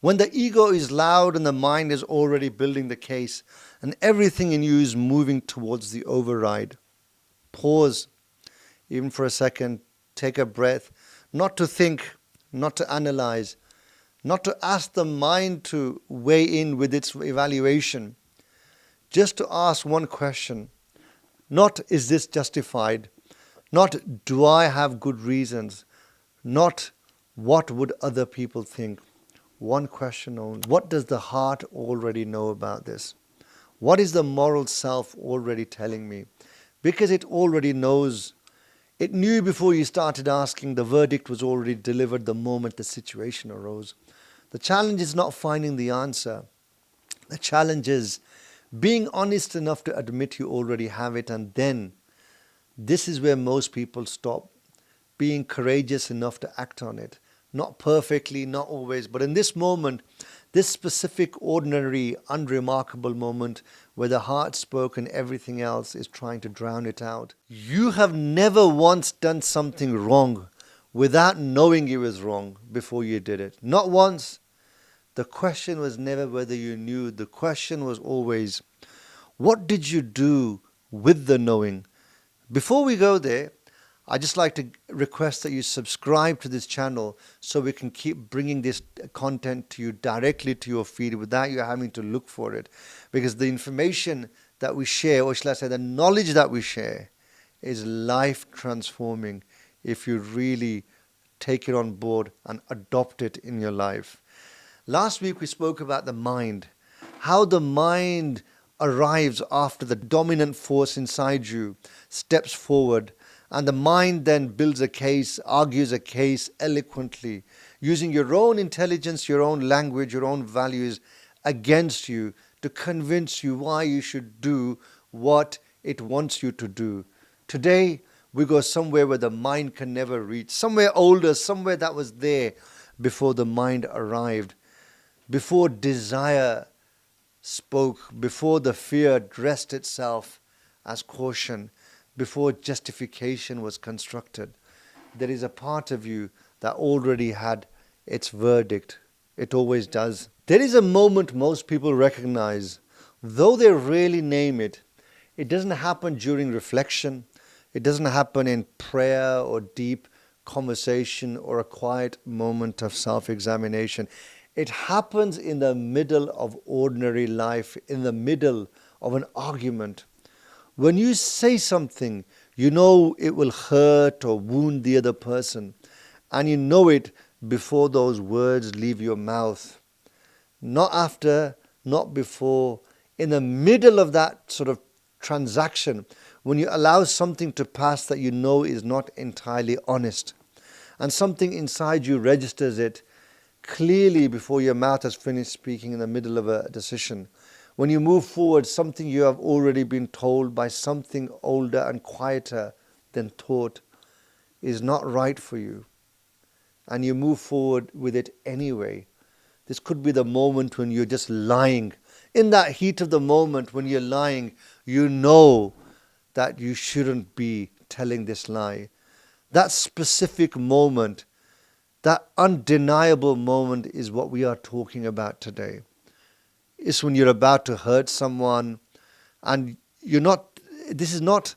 When the ego is loud and the mind is already building the case and everything in you is moving towards the override. Pause, even for a second, take a breath, not to think, not to analyze, not to ask the mind to weigh in with its evaluation, just to ask one question, not is this justified, not do I have good reasons, not what would other people think. One question only. What does the heart already know about this? What is the moral self already telling me? Because it already knows. It knew before you started asking. The verdict was already delivered the moment the situation arose. The challenge is not finding the answer. The challenge is being honest enough to admit you already have it, and then this is where most people stop. Being courageous enough to act on it. Not perfectly, not always, but in this moment, this specific, ordinary, unremarkable moment where the heart spoke and everything else is trying to drown it out. You have never once done something wrong without knowing it was wrong before you did it. Not once. The question was never whether you knew. The question was always, what did you do with the knowing? Before we go there, I'd just like to request that you subscribe to this channel so we can keep bringing this content to you directly to your feed without you having to look for it. Because the information that we share, or shall I say the knowledge that we share, is life transforming if you really take it on board and adopt it in your life. Last week we spoke about the mind, how the mind arrives after the dominant force inside you steps forward. And the mind then builds a case, argues a case eloquently, using your own intelligence, your own language, your own values against you to convince you why you should do what it wants you to do. Today, we go somewhere where the mind can never reach, somewhere older, somewhere that was there before the mind arrived, before desire spoke, before the fear dressed itself as caution, before justification was constructed. There is a part of you that already had its verdict. It always does. There is a moment most people recognize, though they rarely name it. It doesn't happen during reflection. It doesn't happen in prayer or deep conversation or a quiet moment of self-examination. It happens in the middle of ordinary life, in the middle of an argument. When you say something, you know it will hurt or wound the other person, and you know it before those words leave your mouth. Not after, not before, in the middle of that sort of transaction, when you allow something to pass that you know is not entirely honest, and something inside you registers it clearly before your mouth has finished speaking in the middle of a decision. When you move forward, something you have already been told by something older and quieter than taught is not right for you, and you move forward with it anyway. This could be the moment when you're just lying. In that heat of the moment when you're lying, you know that you shouldn't be telling this lie. That specific moment, that undeniable moment is what we are talking about today. It's when you're about to hurt someone and this is not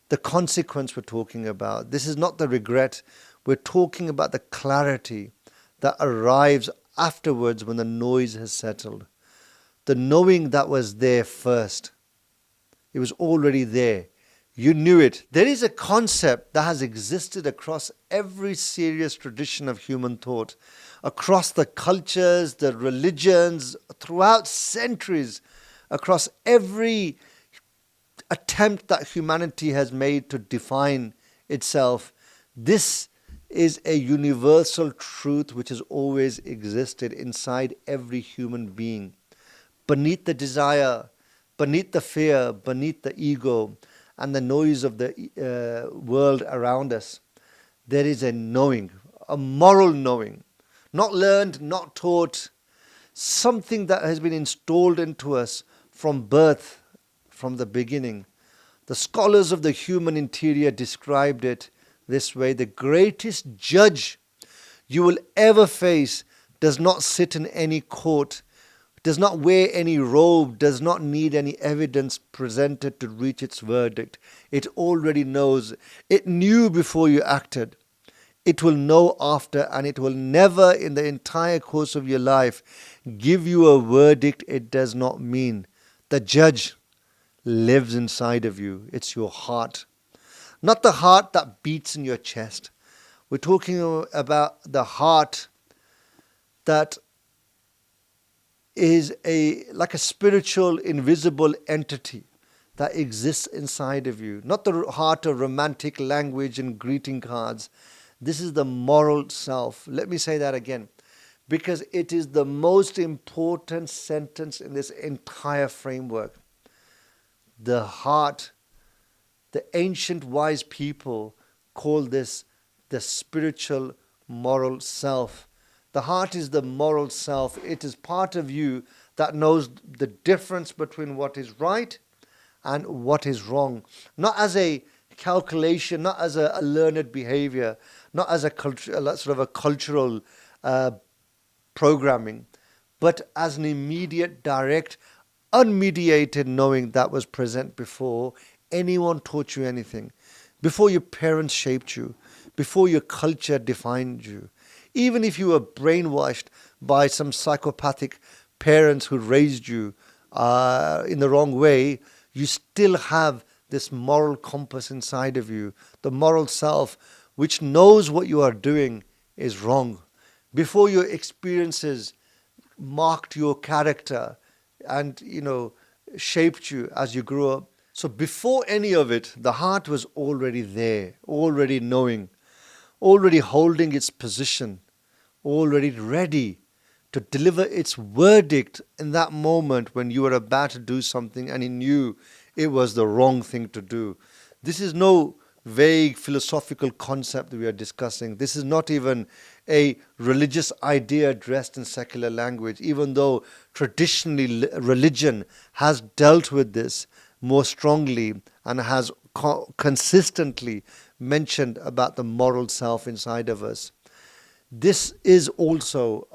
the consequence we're talking about. This is not the regret. We're talking about the clarity that arrives afterwards when the noise has settled. The knowing that was there first. It was already there. You knew it. There is a concept that has existed across every serious tradition of human thought, across the cultures, the religions, throughout centuries, across every attempt that humanity has made to define itself. This is a universal truth which has always existed inside every human being. Beneath the desire, beneath the fear, beneath the ego, and the noise of the world around us, there is a knowing, a moral knowing, not learned, not taught, something that has been installed into us from birth, from the beginning. The scholars of the human interior described it this way: the greatest judge you will ever face does not sit in any court, does not wear any robe, does not need any evidence presented to reach its verdict. It already knows. It knew before you acted. It will know after, and it will never in the entire course of your life give you a verdict it does not mean. The judge lives inside of you. It's your heart. Not the heart that beats in your chest. We're talking about the heart that is like a spiritual, invisible entity that exists inside of you. Not the heart of romantic language and greeting cards. This is the moral self. Let me say that again, because it is the most important sentence in this entire framework. The heart, the ancient wise people call this the spiritual moral self. The heart is the moral self. It is part of you that knows the difference between what is right and what is wrong. Not as a calculation, not as a learned behavior, not as a sort of a cultural programming, but as an immediate, direct, unmediated knowing that was present before anyone taught you anything, before your parents shaped you, before your culture defined you. Even if you were brainwashed by some psychopathic parents who raised you in the wrong way, you still have this moral compass inside of you, the moral self, which knows what you are doing is wrong. Before your experiences marked your character and, shaped you as you grew up. So before any of it, the heart was already there, already knowing, already holding its position, already ready to deliver its verdict in that moment when you were about to do something and it knew it was the wrong thing to do. This is no vague philosophical concept that we are discussing. This is not even a religious idea dressed in secular language, even though traditionally religion has dealt with this more strongly and has consistently mentioned about the moral self inside of us. This is also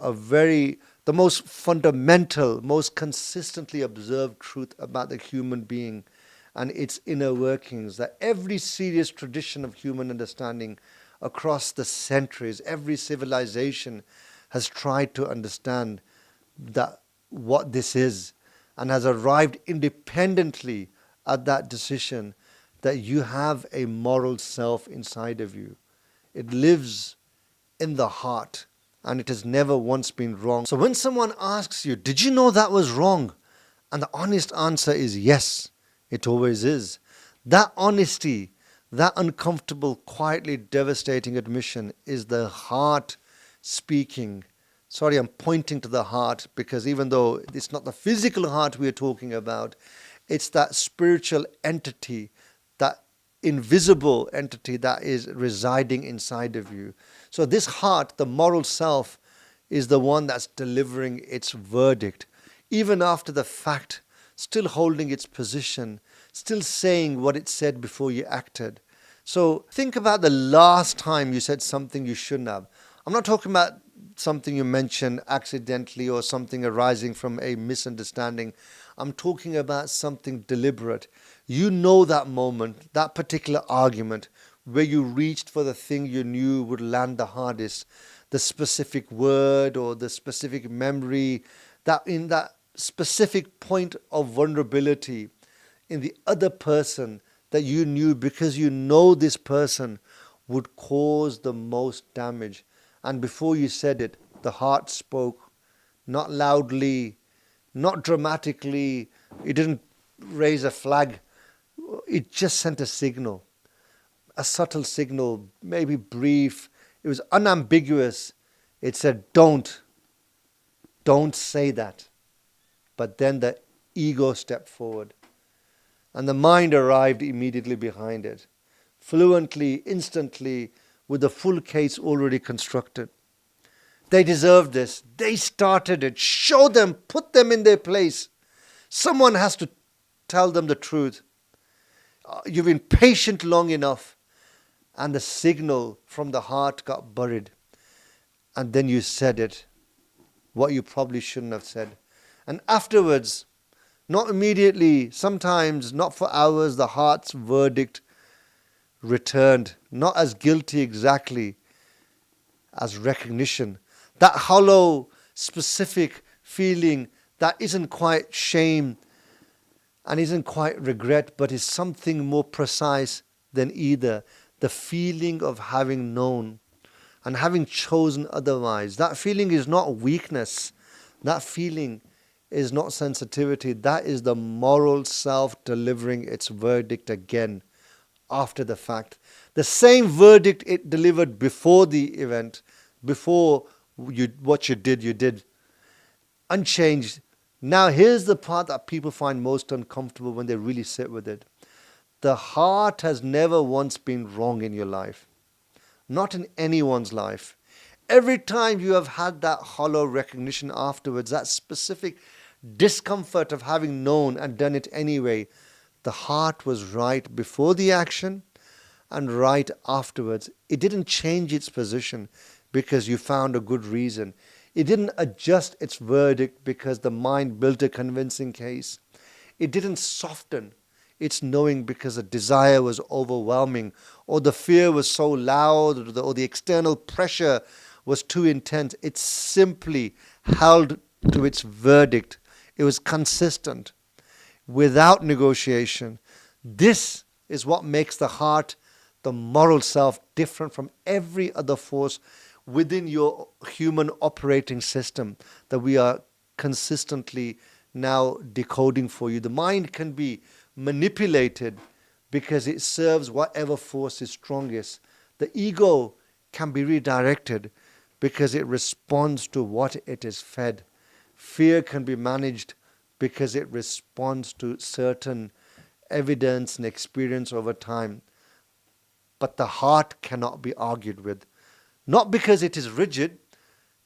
the most fundamental, most consistently observed truth about the human being and its inner workings, that every serious tradition of human understanding across the centuries, every civilization has tried to understand what this is and has arrived independently at that decision that you have a moral self inside of you. It lives in the heart and it has never once been wrong. So when someone asks you, did you know that was wrong? And the honest answer is yes, it always is. That honesty, that uncomfortable, quietly devastating admission is the heart speaking. Sorry, I'm pointing to the heart because even though it's not the physical heart we are talking about, it's that spiritual entity, that invisible entity that is residing inside of you. So this heart, the moral self, is the one that's delivering its verdict, even after the fact, still holding its position, still saying what it said before you acted. So think about the last time you said something you shouldn't have. I'm not talking about something you mentioned accidentally or something arising from a misunderstanding. I'm talking about something deliberate. You know that moment, that particular argument where you reached for the thing you knew would land the hardest, the specific word or the specific memory, that in that specific point of vulnerability in the other person that you knew because you know this person would cause the most damage. And before you said it, the heart spoke, not loudly, not dramatically. It didn't raise a flag. It just sent a signal, a subtle signal, maybe brief. It was unambiguous. It said, don't say that. But then the ego stepped forward and the mind arrived immediately behind it, fluently, instantly, with the full case already constructed. They deserve this. They started it. Show them, put them in their place. Someone has to tell them the truth. You've been patient long enough, and the signal from the heart got buried. And then you said it. what you probably shouldn't have said. And afterwards, not immediately, sometimes not for hours, the heart's verdict returned, not as guilty exactly, as recognition. That hollow, specific feeling that isn't quite shame and isn't quite regret, but is something more precise than either. The feeling of having known and having chosen otherwise. That feeling is not weakness. That feeling is not sensitivity. That is the moral self delivering its verdict again after the fact. The same verdict it delivered before the event, before what you did. Unchanged. Now here's the part that people find most uncomfortable when they really sit with it. The heart has never once been wrong in your life. Not in anyone's life. Every time you have had that hollow recognition afterwards, that specific discomfort of having known and done it anyway, the heart was right before the action and right afterwards. It didn't change its position because you found a good reason. It didn't adjust its verdict because the mind built a convincing case. It didn't soften its knowing because the desire was overwhelming, or the fear was so loud, or the external pressure was too intense. It simply held to its verdict. It was consistent, without negotiation. This is what makes the heart, the moral self, different from every other force within your human operating system that we are consistently now decoding for you. The mind can be manipulated because it serves whatever force is strongest. The ego can be redirected because it responds to what it is fed. Fear can be managed because it responds to certain evidence and experience over time. But the heart cannot be argued with. Not because it is rigid,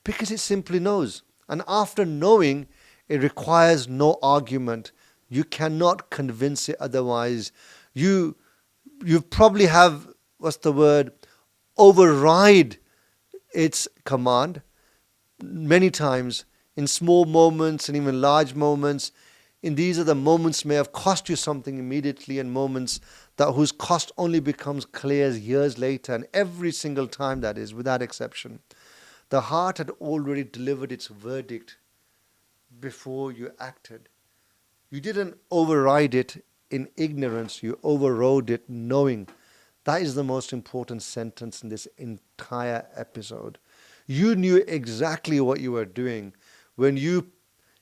because it simply knows. And after knowing, it requires no argument. You cannot convince it otherwise. You probably have, override its command many times in small moments and even large moments. In these are the moments may have cost you something immediately, and moments that whose cost only becomes clear years later, and every single time, that is, without exception. The heart had already delivered its verdict before you acted. You didn't override it in ignorance, you overrode it knowing. That is the most important sentence in this entire episode. You knew exactly what you were doing when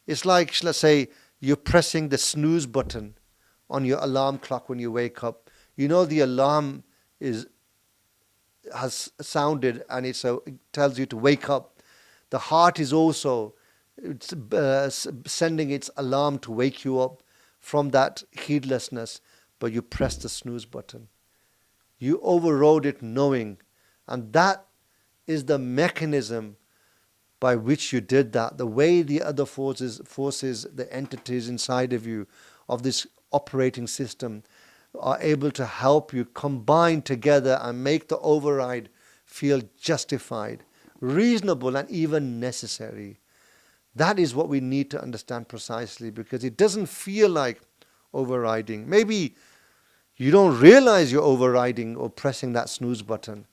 it's like, let's say, you're pressing the snooze button on your alarm clock when you wake up. You know the alarm has sounded and it tells you to wake up. The heart is also sending its alarm to wake you up from that heedlessness, but you press the snooze button. You overrode it knowing, and that is the mechanism by which you did that. The way the other forces, the entities inside of you, of this operating system, are able to help you combine together and make the override feel justified, reasonable, and even necessary. That is what we need to understand precisely, because it doesn't feel like overriding. Maybe you don't realize you're overriding or pressing that snooze button.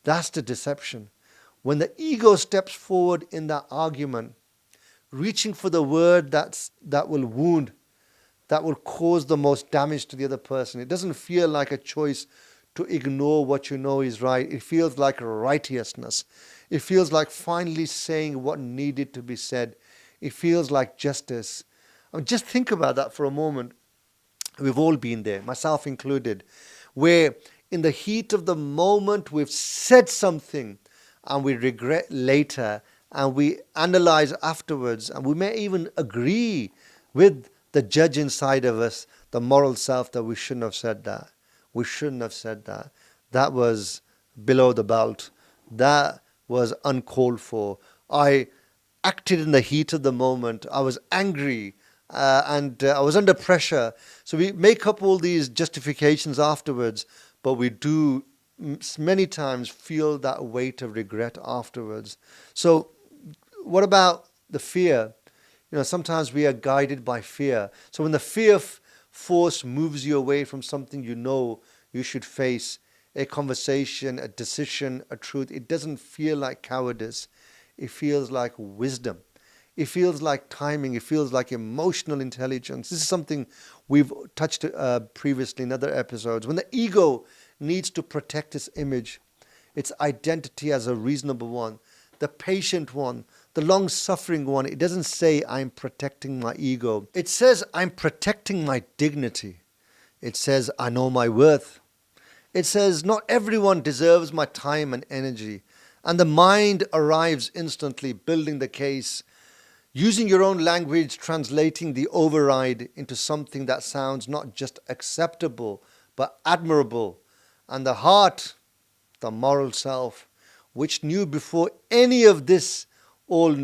That's the deception. When the ego steps forward in that argument, reaching for the word that will wound, that will cause the most damage to the other person, it doesn't feel like a choice to ignore what you know is right. It feels like righteousness. It feels like finally saying what needed to be said. It feels like justice. I mean, just think about that for a moment. We've all been there, myself included, where in the heat of the moment we've said something and we regret later, and we analyze afterwards, and we may even agree with the judge inside of us, the moral self, that we shouldn't have said that. We shouldn't have said that. That was below the belt. That was uncalled for. I acted in the heat of the moment. I was angry and I was under pressure. So we make up all these justifications afterwards, but we do many times feel that weight of regret afterwards. So what about the fear, sometimes we are guided by fear. So when the fear force moves you away from something you should face, a conversation, a decision, a truth, it doesn't feel like cowardice. It feels like wisdom. It feels like timing. It feels like emotional intelligence. This is something we've touched previously in other episodes. When the ego needs to protect its image, its identity as a reasonable one, the patient one, the long-suffering one, it doesn't say, I'm protecting my ego. It says, I'm protecting my dignity. It says, I know my worth. It says, not everyone deserves my time and energy. And the mind arrives instantly, building the case, using your own language, translating the override into something that sounds not just acceptable, but admirable. And the heart, the moral self, which knew before any of this all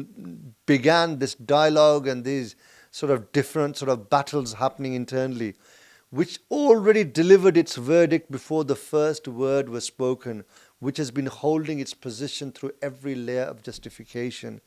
began, this dialogue and these sort of different sort of battles happening internally, which already delivered its verdict before the first word was spoken, which has been holding its position through every layer of justification,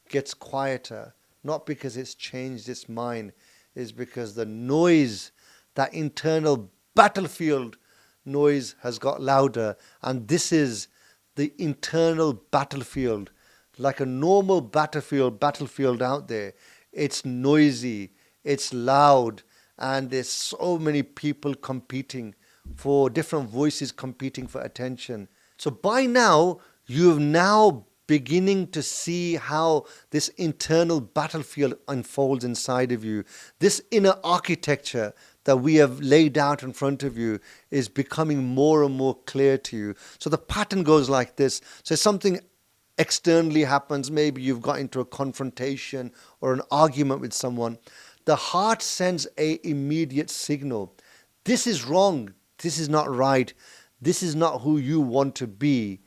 gets quieter, not because it's changed its mind, is because the noise, that internal battlefield noise has got louder. And this is the internal battlefield. Like a normal battlefield out there, it's noisy, it's loud, and there's so many people competing for different voices, competing for attention. So by now, you've now beginning to see how this internal battlefield unfolds inside of you. This inner architecture that we have laid out in front of you is becoming more and more clear to you. So the pattern goes like this. So something externally happens, maybe you've got into a confrontation or an argument with someone. The heart sends an immediate signal. This is wrong. This is not right. This is not who you want to be.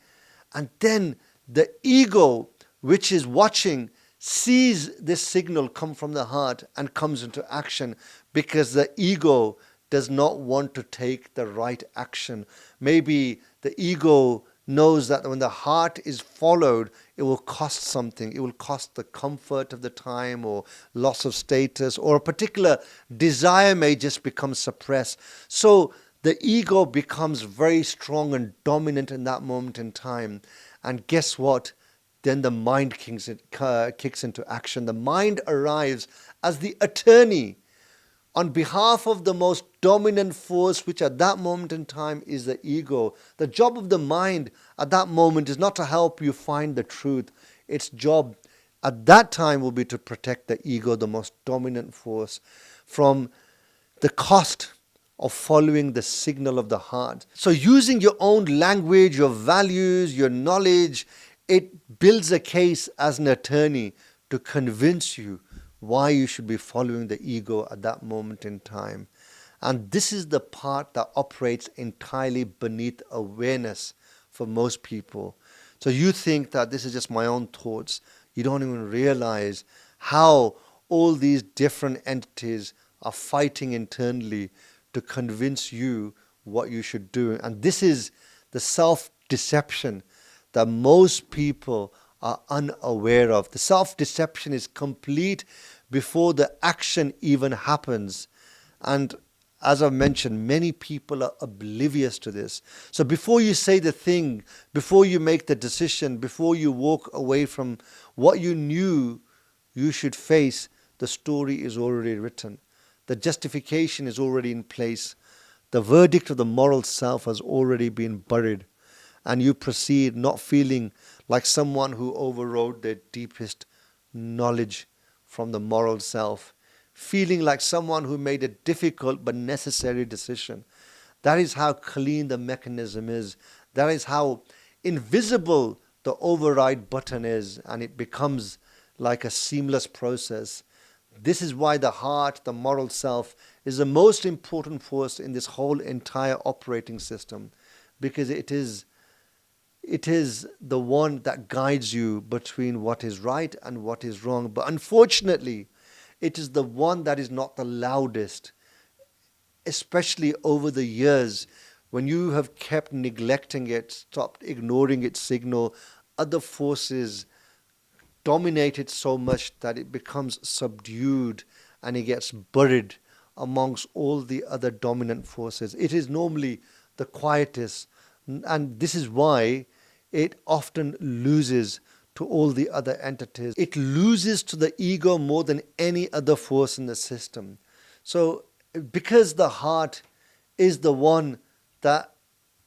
And then the ego, which is watching, sees this signal come from the heart and comes into action, because the ego does not want to take the right action. Maybe the ego knows that when the heart is followed, it will cost something. It will cost the comfort of the time, or loss of status, or a particular desire may just become suppressed. So the ego becomes very strong and dominant in that moment in time. And guess what? Then the mind kicks into action. The mind arrives as the attorney on behalf of the most dominant force, which at that moment in time is the ego. The job of the mind at that moment is not to help you find the truth. Its job at that time will be to protect the ego, the most dominant force, from the cost of following the signal of the heart. So using your own language, your values, your knowledge, it builds a case as an attorney to convince you why you should be following the ego at that moment in time. And this is the part that operates entirely beneath awareness for most people. So you think that this is just my own thoughts. You don't even realize how all these different entities are fighting internally to convince you what you should do. And this is the self-deception that most people are unaware of. The self-deception is complete before the action even happens. And as I've mentioned, many people are oblivious to this. So before you say the thing, before you make the decision, before you walk away from what you knew you should face, the story is already written. The justification is already in place. The verdict of the moral self has already been buried. And you proceed not feeling like someone who overrode their deepest knowledge from the moral self, feeling like someone who made a difficult but necessary decision. That is how clean the mechanism is. That is how invisible the override button is, and it becomes like a seamless process. This is why the heart, the moral self, is the most important force in this whole entire operating system, because it is the one that guides you between what is right and what is wrong. But unfortunately, it is the one that is not the loudest, especially over the years when you have kept neglecting it, stopped ignoring its signal. Other forces dominate it so much that it becomes subdued and it gets buried amongst all the other dominant forces. It is normally the quietest, and this is why it often loses to all the other entities. It loses to the ego more than any other force in the system. So, because the heart is the one that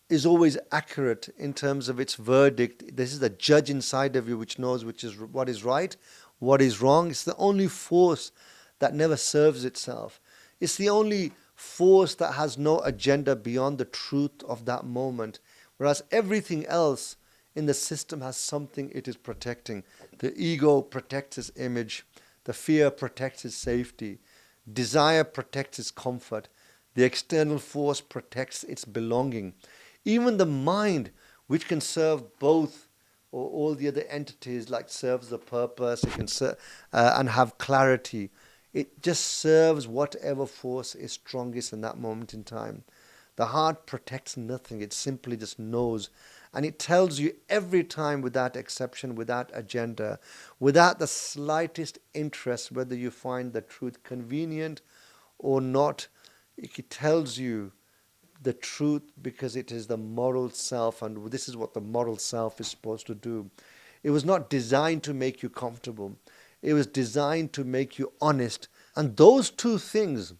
is always accurate in terms of its verdict, this is the judge inside of you which knows which is what is right, what is wrong. It's the only force that never serves itself. It's the only force that has no agenda beyond the truth of that moment, whereas everything else in the system has something it is protecting. The ego protects its image, the fear protects its safety, desire protects its comfort, the external force protects its belonging. Even the mind, which can serve both or all the other entities, like serves the purpose, it can serve and have clarity. It just serves whatever force is strongest in that moment in time. The heart protects nothing. It simply just knows. And it tells you every time, without exception, without agenda, without the slightest interest, whether you find the truth convenient or not. It tells you the truth because it is the moral self, and this is what the moral self is supposed to do. It was not designed to make you comfortable. It was designed to make you honest. And those two things,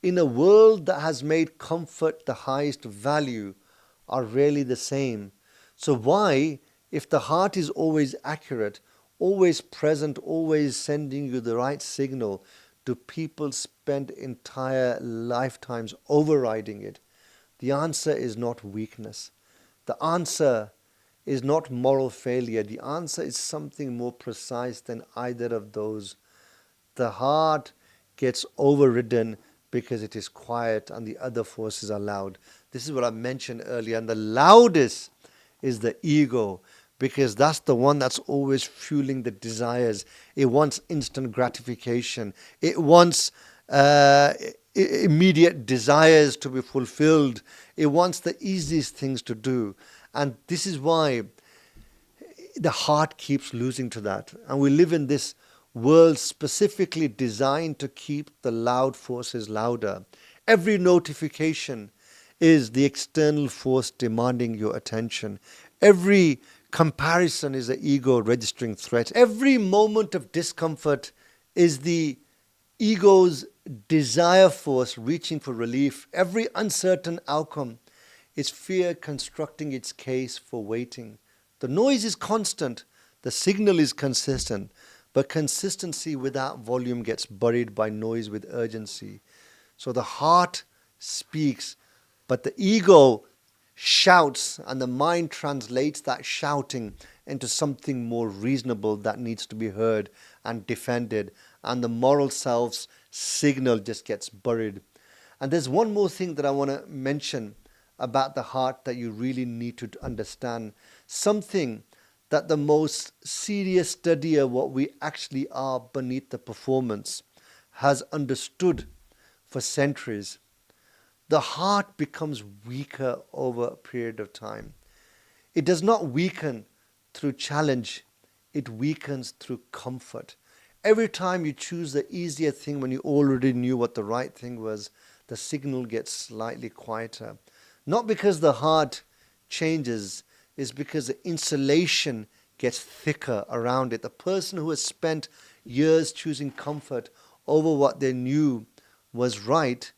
in a world that has made comfort the highest value, are really the same. So why, if the heart is always accurate, always present, always sending you the right signal, do people spend entire lifetimes overriding it? The answer is not weakness. The answer is not moral failure. The answer is something more precise than either of those. The heart gets overridden because it is quiet and the other forces are loud. This is what I mentioned earlier. And the loudest is the ego, because that's the one that's always fueling the desires. It wants instant gratification. It wants immediate desires to be fulfilled. It wants the easiest things to do. And this is why the heart keeps losing to that. And we live in this world specifically designed to keep the loud forces louder. Every notification is the external force demanding your attention. Every comparison is the ego registering threats. Every moment of discomfort is the ego's desire force reaching for relief. Every uncertain outcome is fear constructing its case for waiting. The noise is constant, the signal is consistent, but consistency without volume gets buried by noise with urgency. So the heart speaks, but the ego shouts, and the mind translates that shouting into something more reasonable that needs to be heard and defended, and the moral self's signal just gets buried. And there's one more thing that I want to mention about the heart that you really need to understand. Something that the most serious study of what we actually are beneath the performance has understood for centuries. The heart becomes weaker over a period of time. It does not weaken through challenge, it weakens through comfort. Every time you choose the easier thing when you already knew what the right thing was, the signal gets slightly quieter. Not because the heart changes, it's because the insulation gets thicker around it. The person who has spent years choosing comfort over what they knew was right,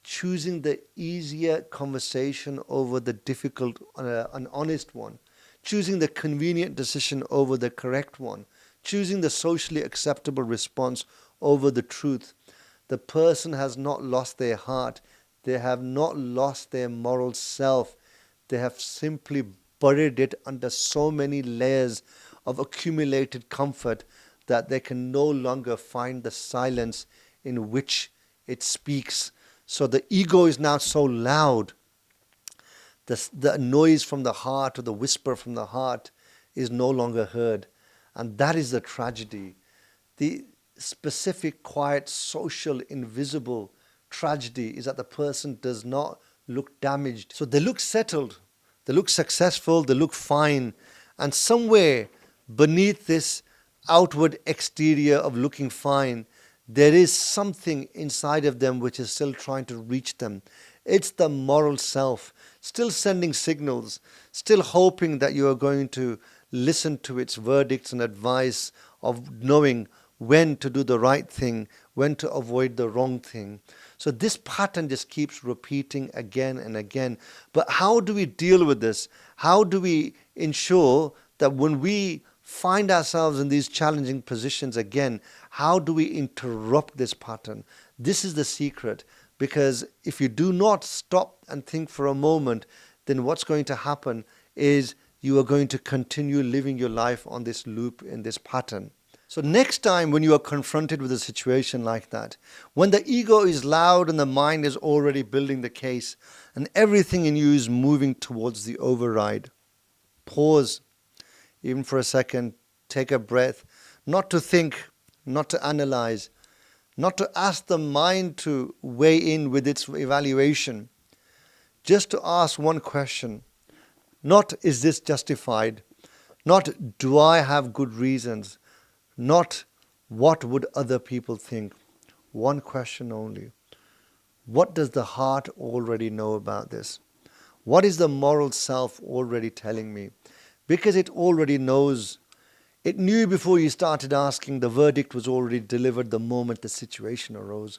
choosing the easier conversation over the difficult and honest one, choosing the convenient decision over the correct one, choosing the socially acceptable response over the truth. The person has not lost their heart. They have not lost their moral self. They have simply buried it under so many layers of accumulated comfort that they can no longer find the silence in which it speaks. So the ego is now so loud. The noise from the heart or the whisper from the heart is no longer heard. And that is the tragedy. The specific, quiet, social, invisible tragedy is that the person does not look damaged. So they look settled, they look successful, they look fine. And somewhere beneath this outward exterior of looking fine, there is something inside of them which is still trying to reach them. It's the moral self, still sending signals, still hoping that you are going to listen to its verdicts and advice of knowing when to do the right thing, when to avoid the wrong thing. So this pattern just keeps repeating again and again. But how do we deal with this? How do we ensure that when we find ourselves in these challenging positions again, how do we interrupt this pattern? This is the secret, because if you do not stop and think for a moment, then what's going to happen is you are going to continue living your life on this loop, in this pattern. So next time when you are confronted with a situation like that, when the ego is loud and the mind is already building the case and everything in you is moving towards the override, pause even for a second, take a breath, not to think, not to analyze, not to ask the mind to weigh in with its evaluation, just to ask one question. Not, is this justified? Not, do I have good reasons? Not, what would other people think? One question only. What does the heart already know about this? What is the moral self already telling me? Because it already knows. It knew before you started asking. The verdict was already delivered the moment the situation arose.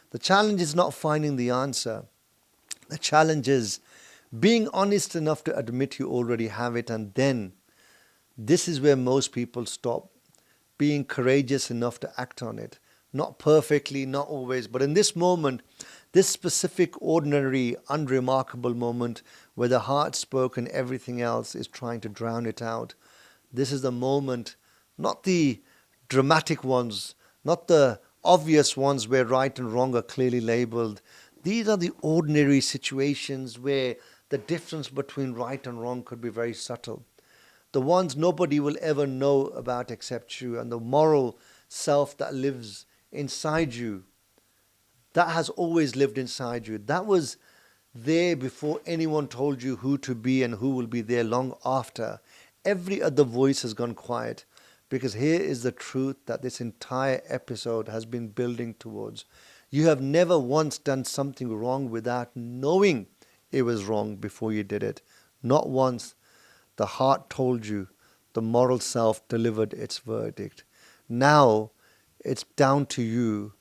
The challenge is not finding the answer. The challenge is being honest enough to admit you already have it, and then this is where most people stop. Being courageous enough to act on it. Not perfectly, not always, but in this moment, this specific, ordinary, unremarkable moment where the heart spoke and everything else is trying to drown it out. This is the moment, not the dramatic ones, not the obvious ones where right and wrong are clearly labeled. These are the ordinary situations where the difference between right and wrong could be very subtle. The ones nobody will ever know about except you, and the moral self that lives inside you, that has always lived inside you. That was there before anyone told you who to be and who will be there long after. Every other voice has gone quiet, because here is the truth that this entire episode has been building towards. You have never once done something wrong without knowing it was wrong before you did it. Not once. The heart told you. The moral self delivered its verdict. Now it's down to you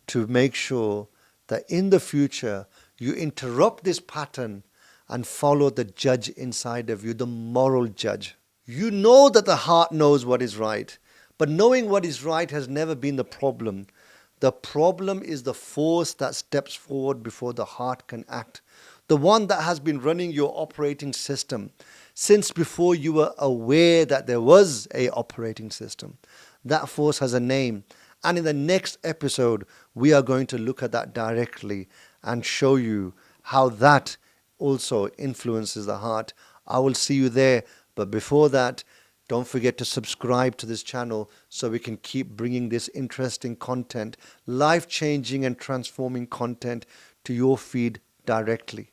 to make sure that in the future you interrupt this pattern and follow the judge inside of you, the moral judge. You know that the heart knows what is right, but knowing what is right has never been the problem. The problem is the force that steps forward before the heart can act. The one that has been running your operating system since before you were aware that there was a operating system. That force has a name. And in the next episode, we are going to look at that directly and show you how that also influences the heart. I will see you there. But before that, don't forget to subscribe to this channel so we can keep bringing this interesting content, life-changing and transforming content to your feed directly.